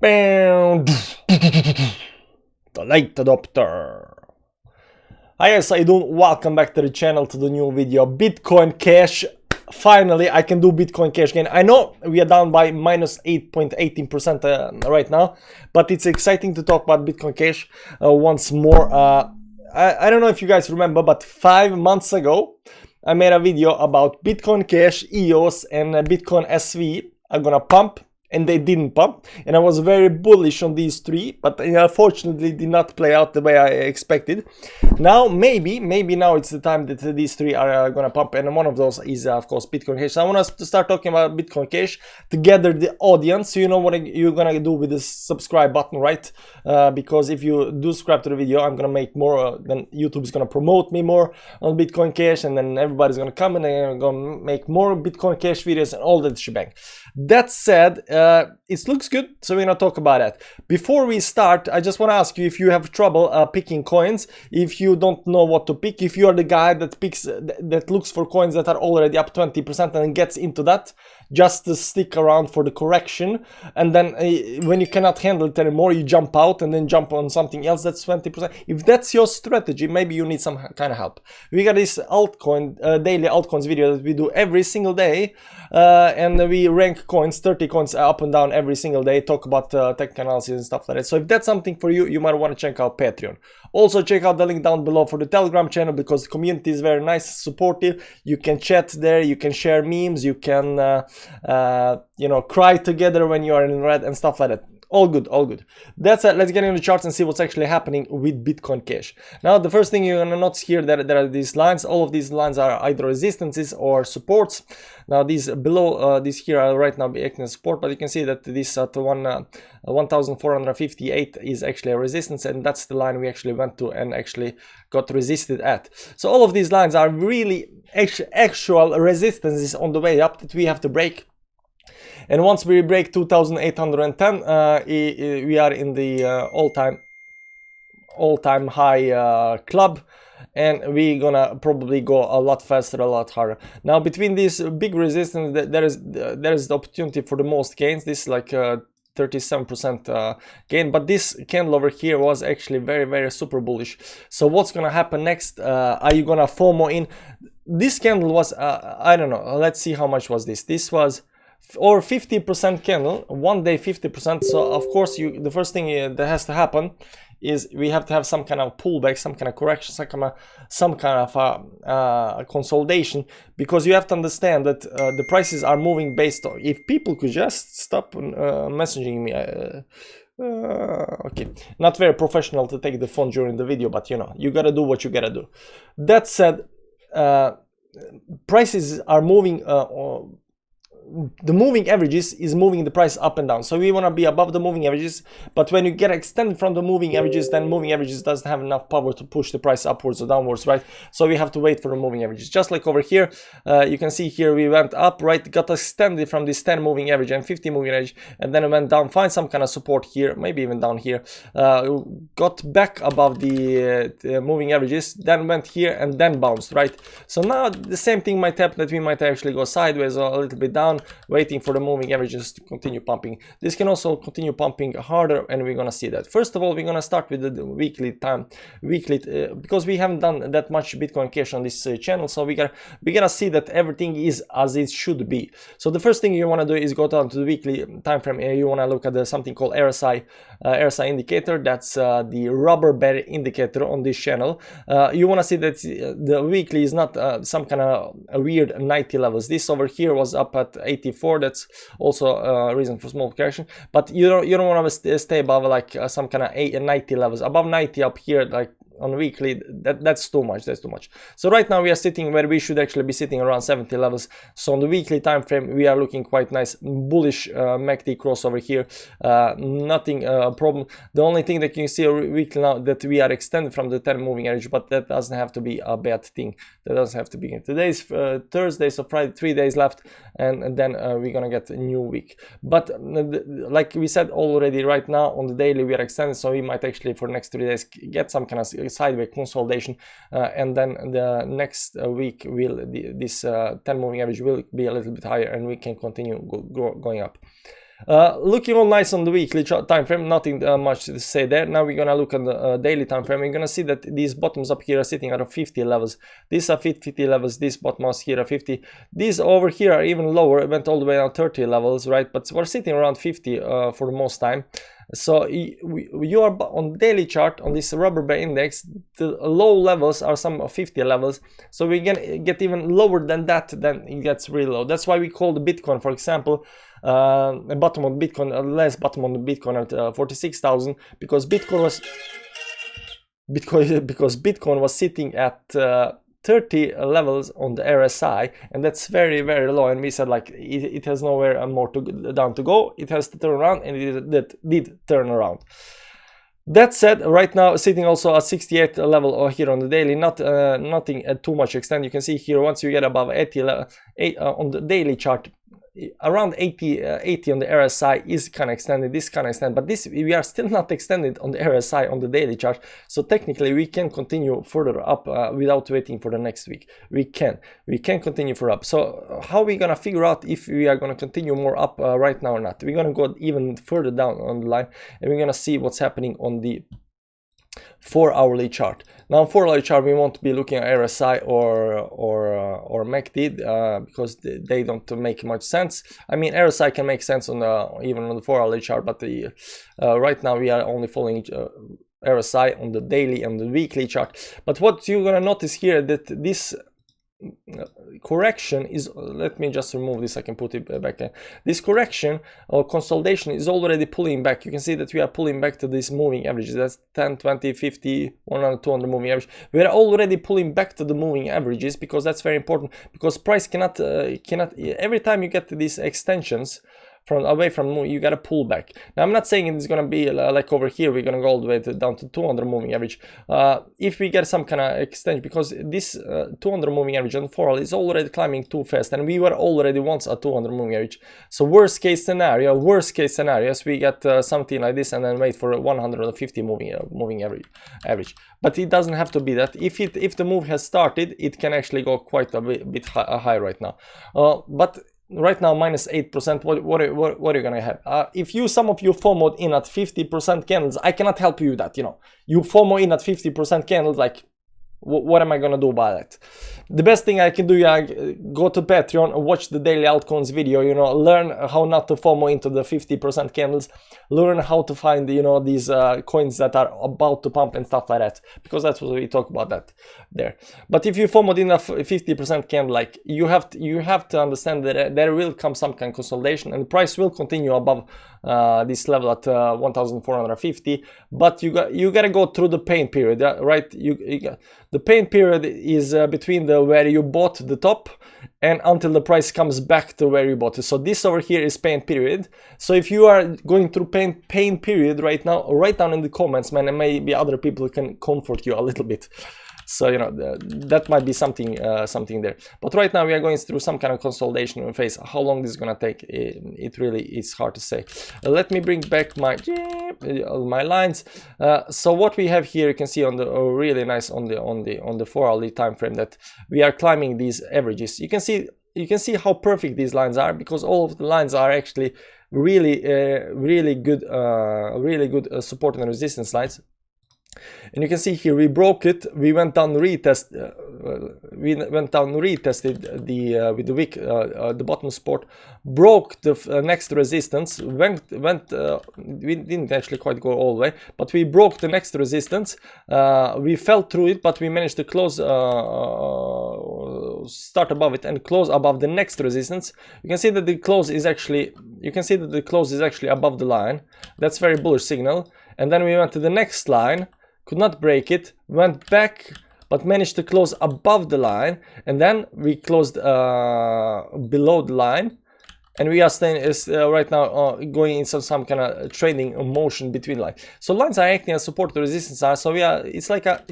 Bam. The late adopter. Hi guys, how you doing? Welcome back to the channel, to the new video. Bitcoin Cash. Finally, I can do Bitcoin Cash again. I know we are down by minus 8.18% right now, but it's exciting to talk about Bitcoin Cash once more. I don't know if you guys remember, but 5 months ago, I made a video about Bitcoin Cash, EOS, and Bitcoin SV are gonna pump. And they didn't pump, and I was very bullish on these three, but unfortunately did not play out the way I expected. Now maybe now it's the time that these three are gonna pump, and one of those is of course Bitcoin Cash. So I want us to start talking about Bitcoin Cash to gather the audience, so you know what you're gonna do with this subscribe button, right? Because if you do subscribe to the video, I'm gonna make more, then YouTube's gonna promote me more on Bitcoin Cash, and then everybody's gonna come and they're gonna make more Bitcoin Cash videos and all that shebang. That said, it looks good, so we're gonna talk about that. Before we start, I just want to ask you if you have trouble picking coins, if you don't know what to pick, if you are the guy that picks, that looks for coins that are already up 20% and gets into that, just to stick around for the correction, and then when you cannot handle it anymore, you jump out and then jump on something else that's 20%. If that's your strategy, maybe you need some kind of help. We got this altcoin, daily altcoins video that we do every single day, and we rank coins, 30 coins up and down every single day, talk about tech analysis and stuff like that. So if that's something for you, you might want to check out Patreon. Also check out the link down below for the Telegram channel, because the community is very nice, supportive. You can chat there, you can share memes, you can you know, cry together when you are in red and stuff like that. All good, all good. That's it. Let's get into the charts and see what's actually happening with Bitcoin Cash. Now, the first thing you're gonna notice here, that there are these lines. All of these lines are either resistances or supports. Now, these below, these here are right now acting as support, but you can see that this at 1,458 is actually a resistance, and that's the line we actually went to and actually got resisted at. So all of these lines are really actual resistances on the way up that we have to break. And once we break 2,810, we are in the all-time high club, and we're gonna probably go a lot faster, a lot harder. Now, between these big resistance, there is the opportunity for the most gains. This is like 37% gain, but this candle over here was actually very super bullish. So what's gonna happen next? Are you gonna FOMO in? This candle was I don't know, let's see how much was this. This was or 50% candle, 1 day 50%. So of course the first thing that has to happen is we have to have some kind of pullback, some kind of correction, some kind of consolidation, because you have to understand that the prices are moving based on, if people could just stop messaging me. Okay, not very professional to take the phone during the video, but you know, you gotta do what you gotta do. That said, prices are moving, the moving averages is moving the price up and down, so we want to be above the moving averages. But when you get extended from the moving averages, then moving averages doesn't have enough power to push the price upwards or downwards, right? So we have to wait for the moving averages. Just like over here, you can see here we went up, right, got extended from this 10 moving average and 50 moving average, and then it went down, find some kind of support here, maybe even down here, got back above the moving averages, then went here and then bounced, right? So now the same thing might happen, that we might actually go sideways or a little bit down, waiting for the moving averages to continue pumping. This can also continue pumping harder, and we're gonna see that. First of all, we're gonna start with the weekly because we haven't done that much Bitcoin Cash on this channel, so we're gonna see that everything is as it should be. So the first thing you want to do is go down to the weekly time frame. You want to look at something called RSI indicator. That's the rubber band indicator on this channel. You want to see that the weekly is not some kind of a weird 90 levels. This over here was up at 84. That's also a reason for small correction, but you don't want to stay above like some kind of 90 levels. Above 90 up here, like on weekly, that's too much. That's too much. So right now we are sitting where we should actually be sitting, around 70 levels. So on the weekly time frame, we are looking quite nice, bullish MACD crossover here. Nothing problem. The only thing that you can see weekly now, that we are extended from the 10 moving average, but that doesn't have to be a bad thing. That doesn't have to be. Today's Thursday, so Friday, 3 days left, and then we're gonna get a new week. But like we said already, right now on the daily we are extended, so we might actually for the next 3 days get some kind of sideways consolidation, and then the next week this 10 moving average will be a little bit higher, and we can continue going up. Looking all nice on the weekly time frame, nothing much to say there. Now we're gonna look at the daily time frame. We're gonna see that these bottoms up here are sitting at 50 levels. These are 50 levels. These bottoms here are 50. These over here are even lower. It went all the way down 30 levels, right? But we're sitting around 50 for the most time. So you are on daily chart on this rubber band index. The low levels are some 50 levels. So we can get even lower than that. Then it gets really low. That's why we call the Bitcoin, for example, the bottom of Bitcoin, less bottom on the Bitcoin at 46,000, because Bitcoin was sitting at 30 levels on the RSI, and that's very, very low. And we said like it has nowhere more down to go. It has to turn around, and it did turn around. That said, right now sitting also at 68 level here on the daily, nothing at too much extent. You can see here once you get above 80 on the daily chart, around 80 on the RSI is kind of extended, this kind of extended, but this we are still not extended on the RSI on the daily chart. So technically we can continue further up without waiting for the next week. We can continue further up. So how are we gonna figure out if we are gonna continue more up right now or not? We're gonna go even further down on the line, and we're gonna see what's happening on the 4-hourly chart. Now, 4-hourly chart, we won't be looking at RSI or MACD because they don't make much sense. I mean, RSI can make sense on even on the 4-hourly chart, but right now we are only following RSI on the daily and the weekly chart. But what you're gonna notice here that this correction is, let me just remove this, I can put it back in. This correction or consolidation is already pulling back. You can see that we are pulling back to these moving averages. That's 10, 20, 50, 100, 200 moving average. We are already pulling back to the moving averages, because that's very important, because price cannot every time you get to these extensions from away from moving, you gotta pull back. Now I'm not saying it's gonna be like over here we're gonna go all the way down to 200 moving average. If we get some kind of extension, because this 200 moving average on 4 is already climbing too fast, and we were already once at 200 moving average. So worst case scenario is we get something like this and then wait for 150 moving average. But it doesn't have to be that. If the move has started, it can actually go quite a bit high right now. But right now minus 8%. What are you gonna have? If some of you FOMO'd in at 50% candles, I cannot help you with that. You know, you FOMO in at 50% candles, like what am I gonna do about that? The best thing I can do, go to Patreon, watch the daily altcoins video, you know, learn how not to FOMO into the 50% candles, learn how to find, you know, these coins that are about to pump and stuff like that, because that's what we talk about that there. But if you FOMO'd in a 50% candle, like you have to understand that there will come some kind of consolidation, and the price will continue above this level at 1,450. But you gotta go through the pain period, right? The pain period is between where you bought the top and until the price comes back to where you bought it. So this over here is pain period. So if you are going through pain period right now, write down in the comments, man, and maybe other people can comfort you a little bit. So, you know, that might be something there. But right now we are going through some kind of consolidation phase. How long this is gonna take, it really is hard to say. Let me bring back my lines. So what we have here, you can see on the really nice on the 4-hourly time frame that we are climbing these averages. You can see how perfect these lines are, because all of the lines are actually really good support and resistance lines. And you can see here we broke it. We went down retested with the wick, the bottom support, broke the next resistance, we didn't actually quite go all the way, but we broke the next resistance. We fell through it, but we managed to close, start above it and close above the next resistance. You can see that the close is actually above the line. That's very bullish signal. And then we went to the next line, could not break it, went back, but managed to close above the line, and then we closed below the line, and we are staying right now going into some kind of trading motion between lines. So lines are acting as support to resistance are. So it's like a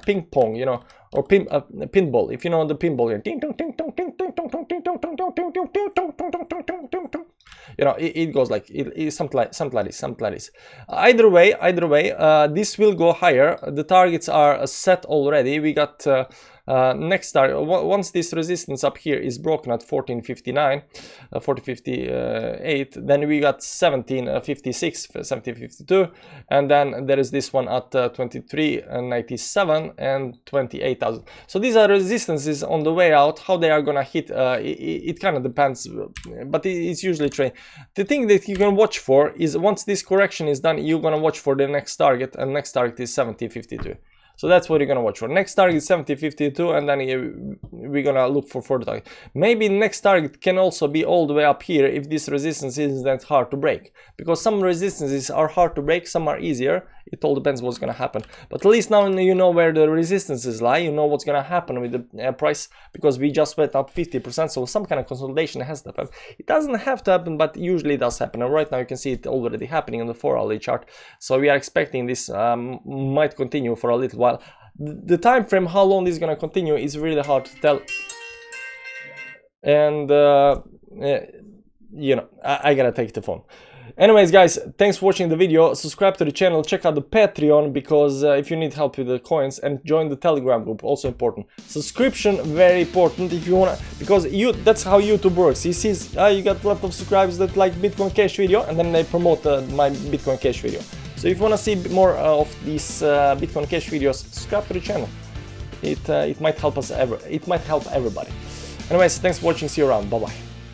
ping pong, you know, or pinball. If you know the pinball, you know, it goes like it something like this. Either way, this will go higher. The targets are set already. We got Next target, once this resistance up here is broken at 1459, 1458, then we got 1756, 1752, and then there is this one at 2397 and 28,000. So these are resistances on the way out. How they are gonna hit, it kind of depends, but it's usually trade. The thing that you can watch for is once this correction is done, you're gonna watch for the next target, and next target is 1752. So that's what you're gonna watch for. Next target is 1752, and then we're gonna look for further target. Maybe next target can also be all the way up here if this resistance isn't that hard to break, because some resistances are hard to break, some are easier. It all depends what's gonna happen. But at least now you know where the resistances lie. You know what's gonna happen with the price, because we just went up 50%. So some kind of consolidation has to happen. It doesn't have to happen, but usually it does happen. And right now you can see it already happening on the 4-hourly chart. So we are expecting this might continue for a little while. The time frame, how long this is gonna continue, is really hard to tell. And you know, I gotta take the phone. Anyways, guys, thanks for watching the video. Subscribe to the channel, check out the Patreon, because if you need help with the coins, and join the Telegram group, also important. Subscription, very important if you wanna, because that's how YouTube works. He sees you got a lot of subscribers that like Bitcoin Cash video, and then they promote my Bitcoin Cash video. So if you wanna see more of these Bitcoin Cash videos, subscribe to the channel. It might help us it might help everybody. Anyways, thanks for watching. See you around. Bye bye.